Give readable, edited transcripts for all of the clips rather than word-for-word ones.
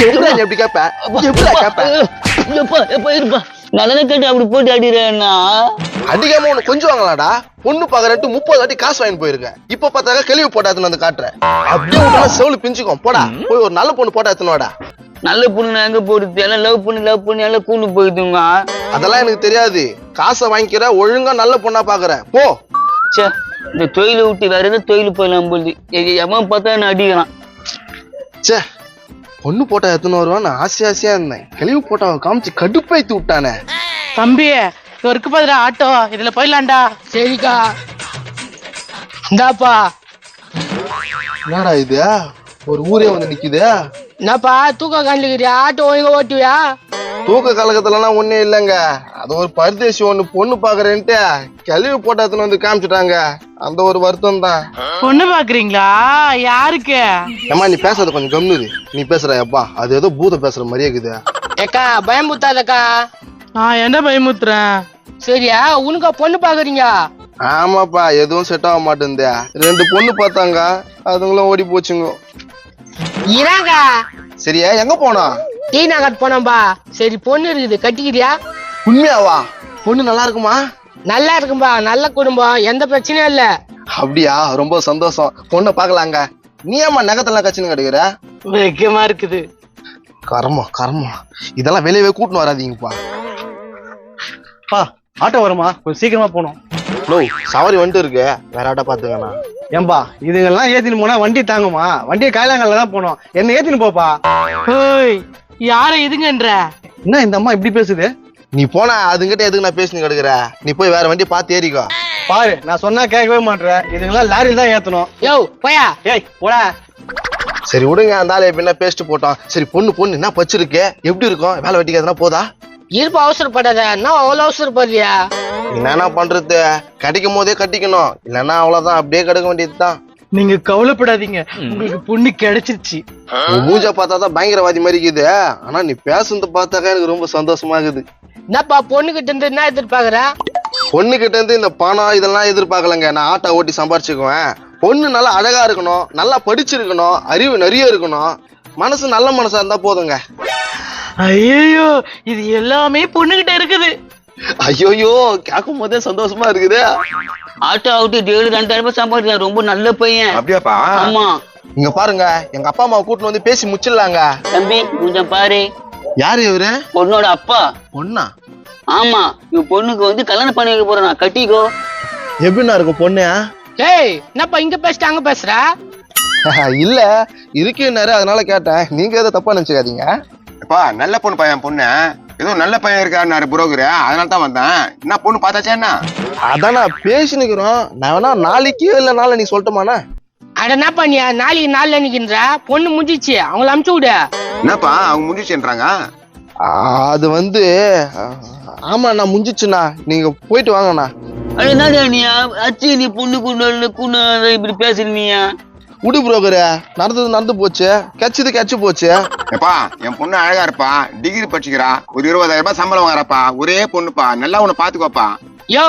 எப்படி கேப்ப எப்படி கேப்ப இருப்பா நல்லதே கேட்டு அப்படி போட்டு அடிக்கிறேன்னா அடிக்காம உனக்கு கொஞ்சம் வாங்கலாடா. பொண்ணு பாக்குறேன்ட்டு 30 வாட்டி காசு வாங்கி போயிருக்கேன். இப்ப பார்த்தாக்க கேள்வி போட்டாத்துன்னு வந்து காட்டுறேன். அப்படியே விட்டா செவுளு பிஞ்சுக்கும். போடா போய் ஒரு நல்ல பொண்ணு போட்டா எத்தனோடா. நல்ல பொண்ணு எங்க போடுது எல்லாம் லவ் பண்ணி எல்லாம் கூண்டு போயிடுங்க. அதெல்லாம் எனக்கு தெரியாது. காசை வாங்கிக்கிற ஒழுங்கா நல்ல பொண்ணா பாக்குறேன் போ. சே இந்த தொழிலை விட்டு வேற ஏதோ தொழில் போயிடலாம் போது எவன் பார்த்தா என்ன அடிக்கிறான். சே பொண்ணு போட்டா எத்தனை வருவான்னு ஆசையா இருந்தேன். கழிவு போட்டா காமிச்சு கடுப்பைத்து விட்டானே. தம்பி இருக்கு பாதுரா ஆட்டோ, இதுல போயிடலாம்டா. சரிக்கா இந்தாப்பா. என்னடா இது ஒரு ஊரே வந்து நிக்குது. என்னப்பா தூக்க காண்பிக்கிறியா? ஆட்டோ ஒழுங்கா ஓட்டுவியா? தூக்க கழகத்துலலாம் ஒண்ணே இல்லைங்க. அது ஒரு பரதேசி ஒண்ணு பொண்ணு பாக்குறேன்ட்டு கழிவு போட்டாத்துன்னு வந்து காமிச்சுட்டாங்க. அந்த ஒரு வருத்தம் தான். பொண்ணு பாக்குறீங்களா? யாருக்கு? ஏமா நீ பேசுறது கொஞ்சம் கம்னுது. நீ பேசுற அப்பா அது ஏதோ பூத பேசுற மாதிரியே இருக்குது. ஏக்கா பயமுத்தாதக்கா. நான் என்ன பயமுத்துறேன்? சரியா உனக்கா பொண்ணு பாக்குறீங்க? ஆமாப்பா எதுவும் செட் ஆக மாட்டேங்குது. 2 பொண்ணு பார்த்தாங்க அதுங்களும் ஓடி போச்சுங்க. இறாங்க சரியா எங்க போனா? டீ நகர் போனோம்பா. சரி பொண்ணு இருக்குது கட்டிக்கிறியா? உண்மையாவா? பொண்ணு நல்லா இருக்குமா? நல்லா இருக்கும்பா, நல்ல குடும்பம், எந்த பிரச்சனையும் இல்ல. அப்படியா? ரொம்ப சந்தோஷம். பொண்ணை பாக்கலாங்க. நீ ஏமா நகத்தெல்லாம் கட்சின்னு கிடைக்கிற? வெக்கமா இருக்குது. கர்மம் இதெல்லாம் வெளியவே கூட்டின்னு வராதீங்கப்பா. ஆட்டோ வருமா? கொஞ்சம் சீக்கிரமா போனோம். நோ சவாரி வந்துட்டு இருக்கு. வேற ஆட்டோ பாத்துக்கண்ணா. ஏன்பா இதுங்கெல்லாம் ஏத்தின்னு போனா வண்டி தாங்குமா? வண்டியை கைலாங்கல்ல தான் போனோம். என்ன ஏத்தின்னு போப்பா. யார இதுங்கன்ற? என்ன இந்த அம்மா இப்படி பேசுது? நீ போனா அதுங்கிட்ட எதுக்கு நான் பேசினு கிடக்குற? நீ போய் வேற வண்டி பார்த்து ஏறிக்கோ. பாரு நான் சொன்னா கேட்கவே மாட்டேன். இதுங்கெல்லாம் லாரியில் தான் ஏத்தணும். யோ போயா. ஏய் போடா. சரி விடுங்க அந்த ஆளு எப்படின்னா பேசிட்டு போட்டோம். சரி பொண்ணு என்ன பச்சிருக்கு? எப்படி இருக்கும்? வேலை வெட்டிக்காதுன்னா போதா? இருப்பு அவசரப்படாத. என்ன அவ்வளவு அவசரப்படுறியா? என்னன்னா பண்றது? கிடைக்கும் போதே கட்டிக்கணும். இல்லன்னா அவ்வளவுதான் அப்படியே கிடக்க வேண்டியதுதான். நீங்க கவலைப்படாதீங்க, உங்களுக்கு பொண்ணு கிடைச்சிருச்சு. மூஞ்ச பார்த்தாதான் பயங்கரவாதி மாதிரி இருக்குது. ஆனா நீ பேசுறது பார்த்தாக்கா எனக்கு ரொம்ப சந்தோஷமா இருக்குது. என்னப்பா பொண்ணு கிட்ட இருந்து என்ன எதிர்பார்க்கற? பொண்ணு கிட்ட இருந்து இந்த பணம் இதெல்லாம் எதிர்பார்க்கலங்க. நான் ஆட்டோ ஓட்டி சம்பாரிச்சுக்குவேன். பொண்ணு நல்லா அழகா இருக்கணும், நல்லா படிச்சிருக்கணும், அறிவு நிறைய இருக்கணும், மனசு நல்ல மனசா இருந்தா போதுங்க. ஐயோ இது எல்லாமே பொண்ணுகிட்ட இருக்குது. ஐயோயோ கேட்கும் போதே சந்தோஷமா இருக்குது. ஆட்டோ அவுட்டு டெய்லி 2000 ரூபாய் சம்பாதிக்கலாம். ரொம்ப நல்ல பையன். அப்படியாப்பா? ஆமா. இங்க பாருங்க எங்க அப்பா அம்மாவை கூட்டின்னு வந்து பேசி முச்சிடலாங்க. தம்பி கொஞ்சம் பாரு. யாரு இவரு? பொண்ணோட அப்பா. பொண்ணா? ஆமா இவ பொண்ணுக்கு வந்து கல்யாணம் பண்ணி வைக்க போறேன். கட்டிக்கோ. எப்படின்னா இருக்கும் பொண்ணு? ஏய் என்னப்பா இங்க பேசிட்டு அங்க பேசுற? இல்ல இருக்குன்னாரு அதனால கேட்டேன். நீங்க எதை தப்பா நினைச்சுக்காதீங்க. அப்பா நல்ல பொண்ணு பையன் பொண்ணு ஏதோ நல்ல பையன் இருக்காரு புரோக்கரு, அதனால தான் வந்தேன். என்ன பொண்ணு பார்த்தாச்சா? என்ன அதான் நான் பேசினுக்கிறோம். நான் வேணா நாளைக்கு இல்ல நாளை நீ சொல்லட்டுமாண்ணா? அட என்ன பண்ணியா நாளைக்கு நாள் நினைக்கின்ற? பொண்ணு முடிஞ்சிச்சு, அவங்கள அமுச்சு விடு. என்னப்பா அவங்க முடிச்சுன்றாங்க? அது வந்து ஆமா நான் முடிஞ்சிச்சுண்ணா. நீங்க போயிட்டு வாங்கண்ணா. என்னடா நீ அச்சி நீ பொண்ணு குண்டு இப்படி பேசுறீங்க? உடு புரோக்கரு, நடந்து போச்சு, கட்சி போச்சு. எப்பா என் பொண்ணு அழகா இருப்பா, டிகிரி படிச்சுக்கிறா, ஒரு 20,000 ரூபாய் சம்பளம் வாங்குறப்பா, ஒரே பொண்ணுப்பா, நல்லா உன்னை பாத்துக்கோப்பா. யோ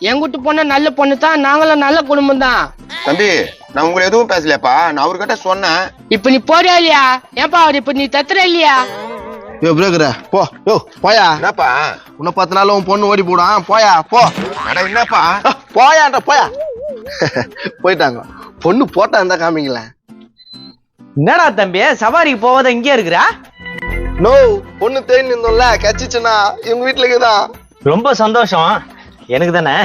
எங்கிட்ட பொண்ணு நல்ல பொண்ணு தான், நாங்களும் நல்ல குடும்பம் தான். தம்பி நான் உங்களை எதுவும் பேசலையாப்பா, நான் அவர்கிட்ட சொன்னேன். இப்ப நீ போறியா இல்லையா? ஏப்பா அவர் இப்ப நீ தத்துற இல்லையா? யோ புரோக்கரு போ. யோ போயா. என்னப்பா உன்னை 10 நாள் உன் பொண்ணு ஓடி போடான். போயா போ. அட என்னப்பா போயான்ற போயா. போயிட்டாங்க. பொண்ணு போட்டா இருந்தா காமிங்களேன். என்னடா தம்பி சவாரிக்கு போவாத இங்கே இருக்கிறா? நோ பொண்ணு தேடி நின்றோம்ல, கச்சிச்சுன்னா இவங்க வீட்டுல இருக்குதான். ரொம்ப சந்தோஷம். எனக்கு தானே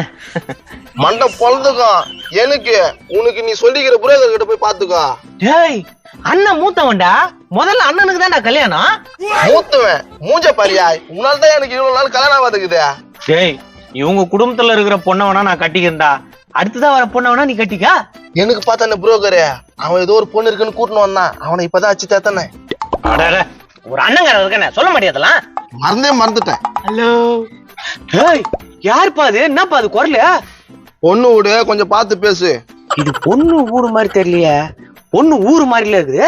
மண்டை பொழுதுக்கும். எனக்கு உனக்கு நீ சொல்லிக்கிற புரோக்கர் கிட்ட போய் பாத்துக்கோ. டேய் அண்ணன் மூத்தவன்டா, முதல்ல அண்ணனுக்கு தான்டா கல்யாணம். மூத்துவன் மூஞ்ச பாரியா, உன்னால்தான் எனக்கு இவ்வளவு நாள் கல்யாணம் ஆகுதுக்குது. டேய் இவங்க குடும்பத்துல இருக்கிற பொண்ணை வேணா நான் கட்டிக்கிறேன்டா, அடுத்ததான் வர பொண்ணை வேணா நீ கட்டிக்கா. எனக்கு பார்த்தான புரோக்கரு அவன் ஏதோ ஒரு பொண்ணு இருக்குன்னு கூட்டின்னு வந்தான். அவனை இப்பதான் அச்சு தேத்தானே. ஒரு அண்ணங்கார இருக்கானே சொல்ல மாட்டியதெல்லாம் மறந்துட்டேன். ஹலோ யாருப்பா அது? என்னப்பா அது குரலு? பொண்ணு விடு, கொஞ்சம் பார்த்து பேசு. இது பொண்ணு ஊரு மாதிரி தெரியலையே. பொண்ணு ஊரு மாதிரில இருக்குது.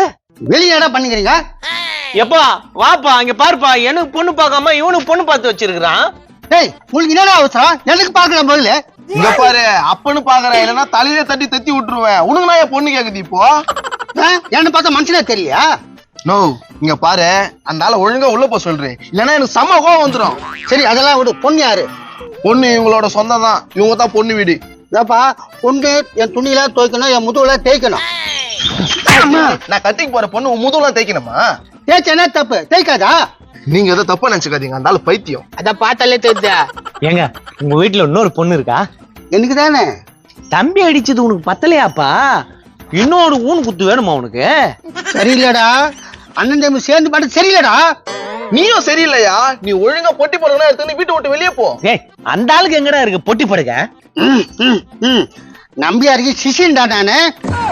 வெளியேடா பண்ணிக்கிறீங்க? எப்பா வாப்பா இங்க பாருப்பா, எனக்கு பொண்ணு பார்க்காம இவனுக்கு பொண்ணு பார்த்து வச்சிருக்கான். டேய் உங்களுக்கு என்னடா அவசரம்? எனக்கு பாக்கலாம் பதில. இங்க பாரு அப்பன்னு பாக்குறேன், இல்லைன்னா தலையில தட்டி விட்டுருவேன். உனக்கு நான் என் பொண்ணு கேக்குது இப்போ. என்ன பார்த்தா மனுஷனா தெரியலையா? நோ இங்க பாரு அந்த ஆளை ஒழுங்கா உள்ள போ சொல்றேன், இல்லைன்னா எனக்கு செம்ம கோவம் வந்துடும். சரி அதெல்லாம் விடு. பொண்ணு யாரு? பொண்ணு இவங்களோட சொந்தம் தான், இவங்க தான் பொண்ணு வீடு. ஏப்பா பொண்ணு என் துணியெல்லாம் துவைக்கணும், என் முதுகுல தேய்க்கணும். நான் கட்டிக்கு போற பொண்ணு உன் முதுகுலாம் தேய்க்கணுமா? தேய்ச்சனா தப்பு, தேய்க்காதா? நீங்க எதை தப்பா நினைச்சுக்காதீங்க, அந்த ஆளு பைத்தியம். அத பார்த்தாலே தெரியுதா? ஏங்க உங்க வீட்டுல இன்னொரு பொண்ணு இருக்கா? எனக்கு தானே. தம்பி அடிச்சது உனக்கு பத்தலையாப்பா? இன்னொரு ஊன் குத்து வேணுமா உனக்கு? சரியில்லடா, அண்ணன் தம்பி சேர்ந்து பாட்டு சரியில்லடா. நீயும் சரியில்லையா? நீ ஒழுங்கா பொட்டி போடுறா எடுத்து வீட்டை விட்டு வெளியே போ. ஏய் அந்த ஆளுக்கு எங்கடா இருக்கு பொட்டி படுக்க? நம்பியாருக்கு சிசின்டா நானு.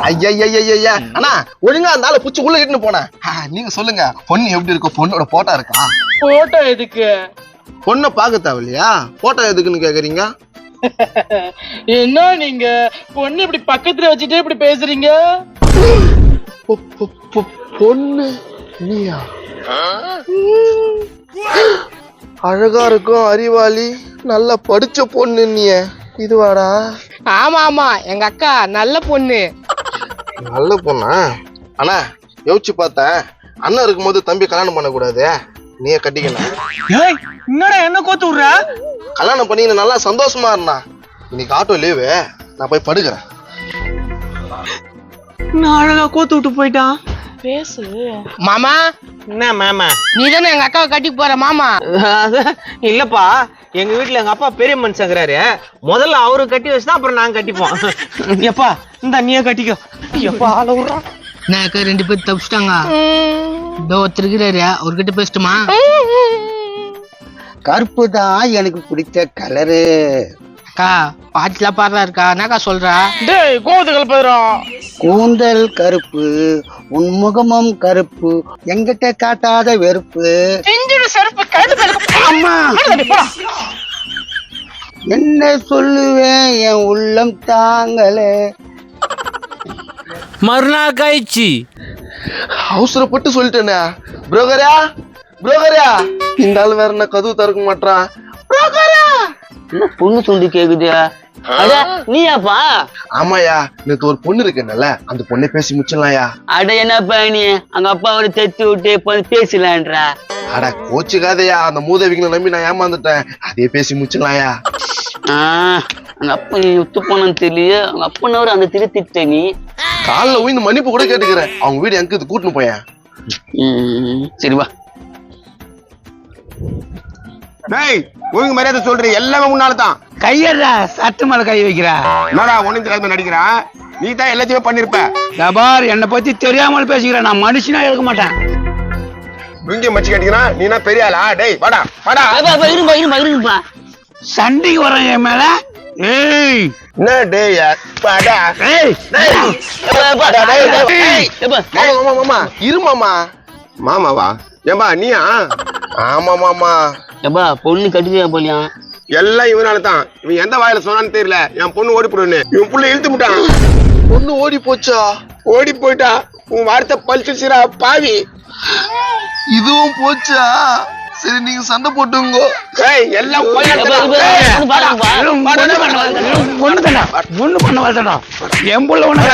ஐயா அண்ணா ஒழுங்கா அந்த ஆளை புடிச்சு உள்ள இட்டுன்னு போனேன். நீங்க சொல்லுங்க, பொண்ணு எப்படி இருக்கும்? பொண்ணோட போட்டோ இருக்கா? போட்டோ எதுக்கு? பொண்ணை பார்க்க தேவையில்லையா? போட்டோ எதுக்குன்னு கேக்குறீங்க? என்ன நீங்க பொண்ணு இப்படி பக்கத்துல வச்சுட்டே இப்படி பேசுறீங்க? பொண்ணு நீயா? அழகா இருக்கும், அறிவாளி, நல்லா படிச்ச பொண்ணு. நீ இதுவாடா? ஆமா ஆமா, எங்க அக்கா நல்ல பொண்ணு. நல்ல பொண்ணா? அண்ணா யோசிச்சு பார்த்தேன், அண்ணன் இருக்கும்போது தம்பி கல்யாணம் பண்ண கூடாது, நீயே கட்டிக்கணும். ஏய் என்னடா என்ன கோத்து விடுற? கல்யாணம் பண்ணி நல்லா சந்தோஷமா இருந்தா. இன்னைக்கு ஆட்டோ லீவு, நான் போய் படுக்கிறேன். நான் அழகா கோத்து விட்டு போயிட்டான். பேசு மாமா. என்ன மாமா? நீ தானே எங்க அக்காவை கட்டி போற மாமா? இல்லப்பா, எங்க வீட்டுல எங்க அப்பா பெரிய மனுஷங்கிறாரு, முதல்ல அவரு கட்டி வச்சுதான் அப்புறம் நாங்க கட்டிப்போம். எப்பா இந்த நீயே கட்டிக்கோ. எப்பா ஆள விடுறான். நான் அக்கா 2 பேர் தப்பிச்சிட்டாங்க. இதோ ஒருத்தர் இருக்கிறாரு, அவர்கிட்ட பேசட்டுமா? கருப்பு தான் எனக்கு பிடிச்ச கலரு. அக்கா பாட்டுலாம் பாடுறா இருக்கா, என்னக்கா சொல்றா? டேய் கோவத்துகள் போயிடும். கூந்தல் கருப்பு, உன் முகமும் கருப்பு, எங்கிட்ட காட்டாத வெறுப்பு. அம்மா என்ன சொல்லுவேன், என் உள்ளம் தாங்களே. மறுநாள் கழிச்சு அவசரப்பட்டு சொல்லிட்டேனே. புரோக்கரா புரோக்கரா, இந்த ஆள் வேற என்ன கதவு திறக்க மாட்டான். என்ன பொண்ணு சொல்லி கேக்குது? அட நீயாப்பா? ஆமாயா, நேத்து ஒரு பொண்ணு இருக்குன்னல, அந்த பொண்ணை பேசி முடிச்சிடலாம்யா. அட என்னப்பா நீ அங்க அப்பா அவரை தைத்து விட்டு பேசலான்றா? அட கோச்சுக்காதையா, அந்த மூதவிகளை நம்பி நான் ஏமாந்துட்டேன், அதே பேசி முடிச்சிடலாம்யா. அங்க அப்பா நீ ஒத்து போனான்னு தெரியல, அவங்க அப்பனவர் அந்த திருத்திட்ட நீ. காலில் உயிந்து மன்னிப்பு கூட கேட்டுக்கிறேன், அவங்க வீடு எங்க இது கூட்டுன்னு போயேன். சரி வா. டேய் ஒழுங்கு மரியாதை சொல்றேன், எல்லாமே முன்னால்தான். கையடா, சட்டு மேல கை வைக்கிறா. என்னடா ஒன்னும் தெரியாம நடிக்கிறான்? நீ தான் எல்லாத்தையுமே பண்ணிருப்ப. தபார், என்னை பத்தி தெரியாமல் பேசுகிறேன், நான் மனுஷனா இருக்க மாட்டேன். இங்க மச்சி கட்டிக்கிறான், நீனா பெரிய ஆளா? டேய் வாடா வாடா. இருப்பா சண்டைக்கு வரேன் என் மேல. ஏய் என்ன டேய் வாடா. மாமா இரு மாமா. மாமாவா? ஏம்பா நீயா? ஆமா மாமா. எப்பா பொண்ணு கட்டியா போலியா? எல்லாம் இவனால தான். இவன் எந்த வாயில சொன்னான்னு தெரியல, என் பொண்ணு ஓடி போடுன்னு இவன் புள்ள இழுத்து விட்டான். பொண்ணு ஓடி போச்சா? ஓடி போயிட்டா. உன் வார்த்தை பழிச்சிருச்சுடா பாவி. இதுவும் போச்சா? சரி நீங்க சண்டை போட்டுங்க. எல்லாம் ஒண்ணு பண்ண வாழ்த்தடா, என் புள்ள ஒண்ணு